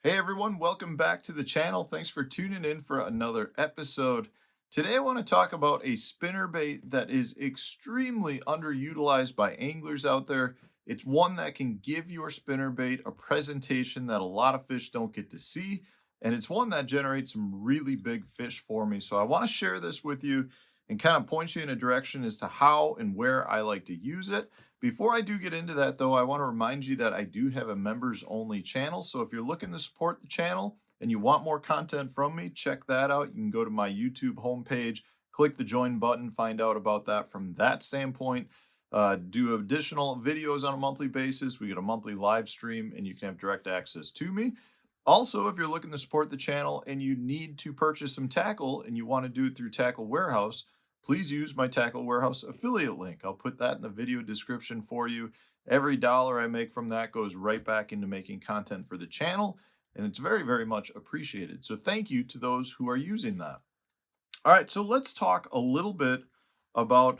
Hey everyone, welcome back to the channel. Thanks for tuning in for another episode. Today I want to talk about a spinnerbait that is extremely underutilized by anglers out there. It's one that can give your spinnerbait a presentation that a lot of fish don't get to see, and it's one that generates some really big fish for me. So I want to share this with you and kind of point you in a direction as to how and where I like to use it. Before I do get into that, though, I want to remind you that I do have a members only channel. So if you're looking to support the channel and you want more content from me, check that out. You can go to my YouTube homepage, click the join button, find out about that from that standpoint. Do additional videos on a monthly basis. We get a monthly live stream and you can have direct access to me. Also, if you're looking to support the channel and you need to purchase some tackle and you want to do it through Tackle Warehouse, please use my Tackle Warehouse affiliate link. I'll put that in the video description for you. Every dollar I make from that goes right back into making content for the channel, and it's very, very much appreciated. So thank you to those who are using that. All right, so let's talk a little bit about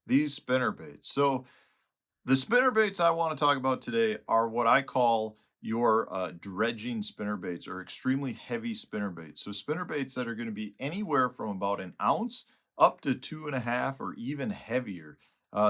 these spinnerbaits. So the spinnerbaits I want to talk about today are what I call your dredging spinnerbaits or extremely heavy spinnerbaits. So spinnerbaits that are going to be anywhere from about an ounce up to 2.5 or even heavier.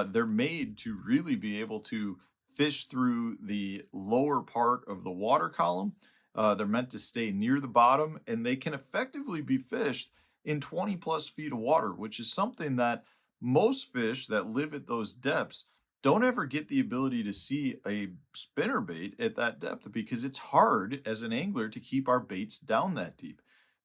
They're made to really be able to fish through the lower part of the water column. They're meant to stay near the bottom, and they can effectively be fished in 20 plus feet of water, which is something that most fish that live at those depths don't ever get the ability to see a spinnerbait at that depth because it's hard as an angler to keep our baits down that deep.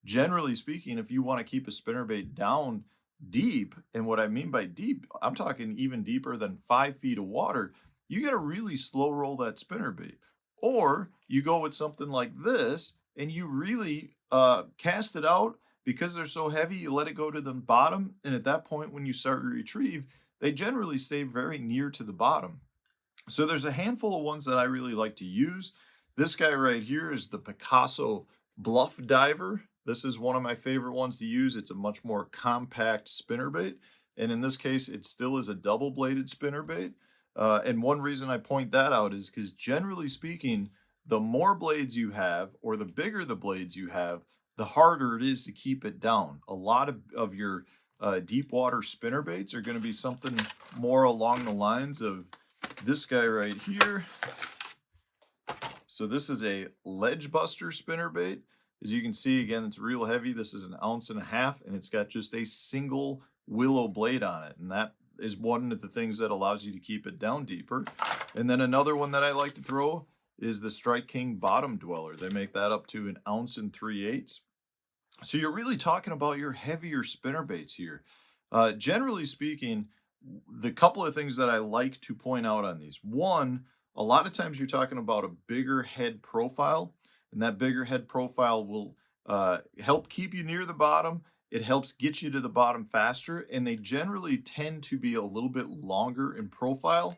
Generally speaking, if you want to keep a spinnerbait down deep, and what I mean by deep, I'm talking even deeper than 5 feet of water, you got to really slow roll that spinnerbait. Or you go with something like this and you really cast it out because they're so heavy, you let it go to the bottom. And at that point, when you start to retrieve, they generally stay very near to the bottom. So there's a handful of ones that I really like to use. This guy right here is the Picasso Bluff Diver. This is one of my favorite ones to use. It's a much more compact spinnerbait. And in this case, it still is a double-bladed spinnerbait. And one reason I point that out is because generally speaking, the more blades you have, or the bigger the blades you have, the harder it is to keep it down. A lot of your deep water spinnerbaits are going to be something more along the lines of this guy right here. So this is a ledge buster spinnerbait. As you can see, again, it's real heavy. This is 1.5 ounces, and it's got just a single willow blade on it. And that is one of the things that allows you to keep it down deeper. And then another one that I like to throw is the Strike King Bottom Dweller. They make that up to 1.3 ounces. So you're really talking about your heavier spinnerbaits here. Generally speaking, the couple of things that I like to point out on these. One, a lot of times you're talking about a bigger head profile, and that bigger head profile will help keep you near the bottom. It helps get you to the bottom faster, and they generally tend to be a little bit longer in profile,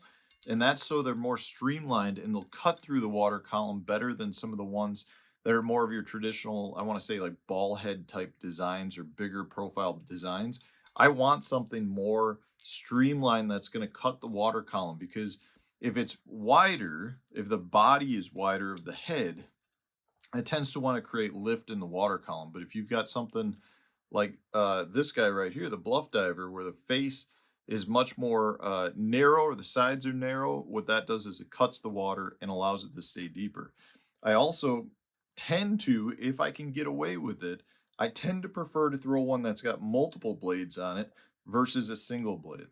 and that's so they're more streamlined and they'll cut through the water column better than some of the ones that are more of your traditional, I want to say like ball head type designs or bigger profile designs. I want something more streamlined that's going to cut the water column, because if it's wider, if the body is wider of the head, it tends to want to create lift in the water column. But if you've got something like this guy right here, the Bluff Diver, where the face is much more narrow, or the sides are narrow, what that does is it cuts the water and allows it to stay deeper. I also tend to, if I can get away with it, I tend to prefer to throw one that's got multiple blades on it versus a single blade.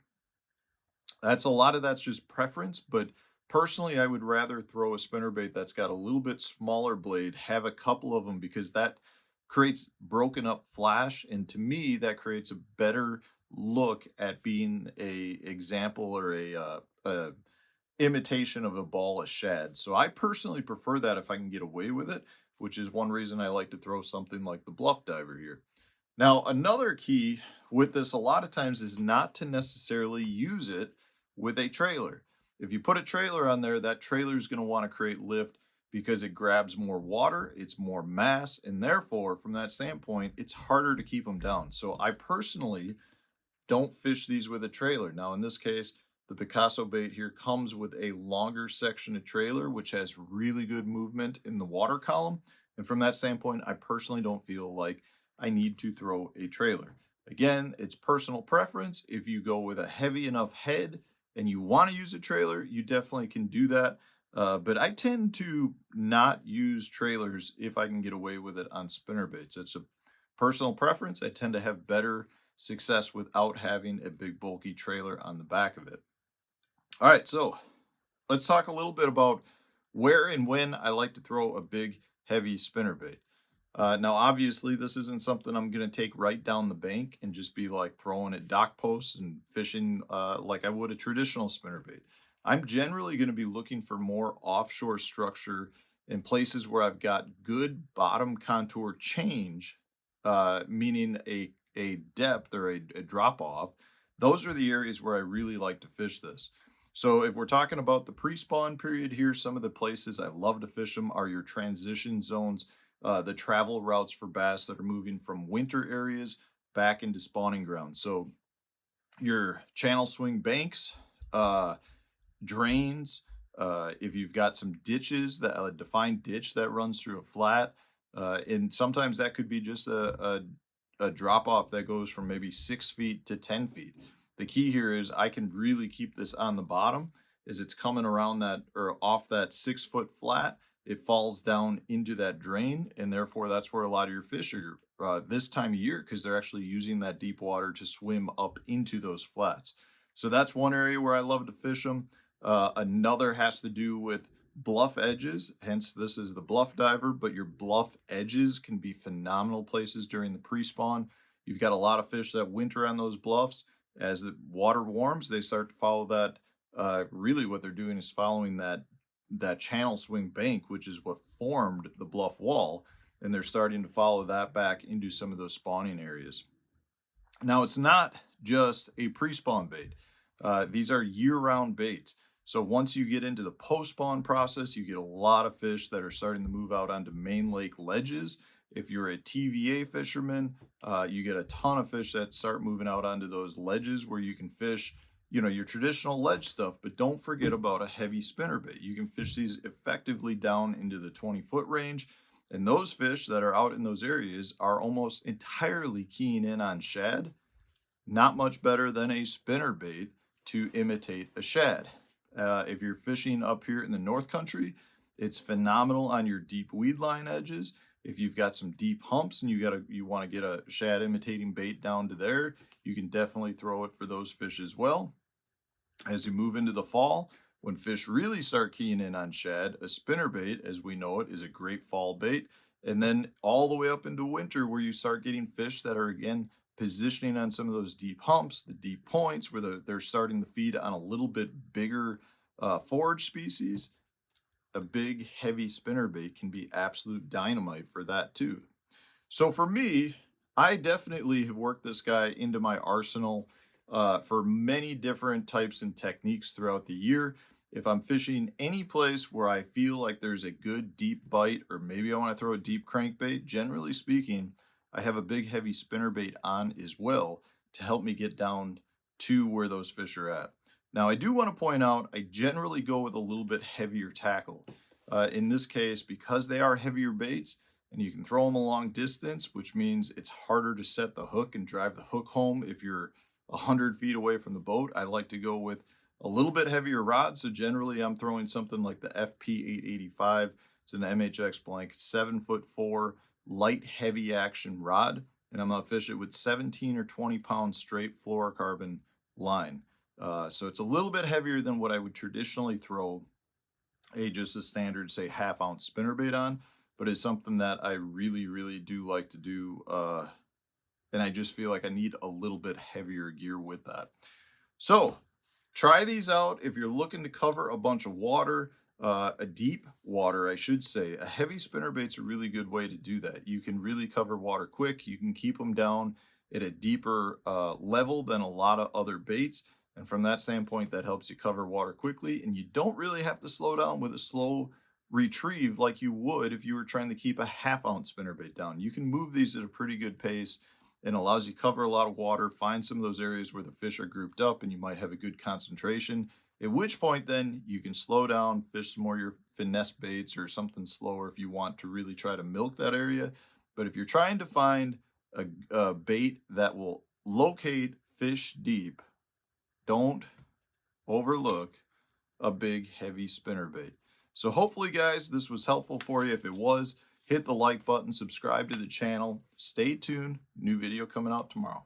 That's a lot of that's just preference, but personally, I would rather throw a spinnerbait that's got a little bit smaller blade, have a couple of them, because that creates broken up flash, and to me, that creates a better look at being a example or a imitation of a ball of shad. So I personally prefer that if I can get away with it, which is one reason I like to throw something like the Bluff Diver here. Now, another key with this a lot of times is not to necessarily use it with a trailer. If you put a trailer on there, that trailer is going to want to create lift because it grabs more water, it's more mass, and therefore, from that standpoint, it's harder to keep them down. So I personally don't fish these with a trailer. Now, in this case, The Picasso bait here comes with a longer section of trailer, which has really good movement in the water column. And from that standpoint, I personally don't feel like I need to throw a trailer. Again, it's personal preference. If you go with a heavy enough head and you want to use a trailer, you definitely can do that. But I tend to not use trailers if I can get away with it on spinnerbaits. It's a personal preference. I tend to have better success without having a big bulky trailer on the back of it. All right, so let's talk a little bit about where and when I like to throw a big, heavy spinnerbait. Now, obviously, this isn't something I'm going to take right down the bank and just be like throwing at dock posts and fishing like I would a traditional spinnerbait. I'm generally going to be looking for more offshore structure in places where I've got good bottom contour change, meaning a depth or a drop off. Those are the areas where I really like to fish this. So if we're talking about the pre-spawn period here, some of the places I love to fish them are your transition zones, the travel routes for bass that are moving from winter areas back into spawning grounds. So your channel swing banks, drains, if you've got some ditches, that a defined ditch that runs through a flat, and sometimes that could be just a drop off that goes from maybe 6 feet to 10 feet. The key here is I can really keep this on the bottom as it's coming around that or off that 6 foot flat. It falls down into that drain, and therefore that's where a lot of your fish are this time of year because they're actually using that deep water to swim up into those flats. So that's one area where I love to fish them. Another has to do with bluff edges, hence this is the bluff diver, but your bluff edges can be phenomenal places during the pre-spawn. You've got a lot of fish that winter on those bluffs. As the water warms, they start to follow that. Really, what they're doing is following that channel swing bank, which is what formed the bluff wall, and they're starting to follow that back into some of those spawning areas. Now, it's not just a pre-spawn bait. These are year-round baits. So once you get into the post-spawn process, you get a lot of fish that are starting to move out onto main lake ledges. If you're a TVA fisherman, you get a ton of fish that start moving out onto those ledges where you can fish, your traditional ledge stuff, but don't forget about a heavy spinnerbait. You can fish these effectively down into the 20-foot range. And those fish that are out in those areas are almost entirely keying in on shad. Not much better than a spinnerbait to imitate a shad. If you're fishing up here in the North Country, it's phenomenal on your deep weed line edges. If you've got some deep humps and you want to get a shad imitating bait down to there, you can definitely throw it for those fish as well. As you move into the fall, when fish really start keying in on shad, a spinnerbait, as we know it, is a great fall bait. And then all the way up into winter, where you start getting fish that are again positioning on some of those deep humps, the deep points, where they're starting to feed on a little bit bigger forage species. A big, heavy spinnerbait can be absolute dynamite for that too. So for me, I definitely have worked this guy into my arsenal for many different types and techniques throughout the year. If I'm fishing any place where I feel like there's a good deep bite, or maybe I want to throw a deep crankbait, generally speaking, I have a big heavy spinnerbait on as well to help me get down to where those fish are at. Now, I do want to point out, I generally go with a little bit heavier tackle. In this case, because they are heavier baits, and you can throw them a long distance, which means it's harder to set the hook and drive the hook home if you're 100 feet away from the boat. I like to go with a little bit heavier rod. So generally I'm throwing something like the FP 885. It's an MHX blank, 7'4", light, heavy action rod. And I'm gonna fish it with 17 or 20 pound straight fluorocarbon line. So it's a little bit heavier than what I would traditionally throw just a standard, say, half-ounce spinnerbait on, but it's something that I really, really do like to do, and I just feel like I need a little bit heavier gear with that. So try these out if you're looking to cover a bunch of water, a deep water, I should say. A heavy spinnerbait's a really good way to do that. You can really cover water quick. You can keep them down at a deeper level than a lot of other baits. And from that standpoint, that helps you cover water quickly. And you don't really have to slow down with a slow retrieve like you would if you were trying to keep a half-ounce spinnerbait down. You can move these at a pretty good pace. and allows you to cover a lot of water, find some of those areas where the fish are grouped up and you might have a good concentration. At which point then you can slow down, fish some more of your finesse baits or something slower if you want to really try to milk that area. But if you're trying to find a bait that will locate fish deep, don't overlook a big heavy spinnerbait. So hopefully guys, this was helpful for you. If it was, hit the like button, subscribe to the channel, stay tuned, new video coming out tomorrow.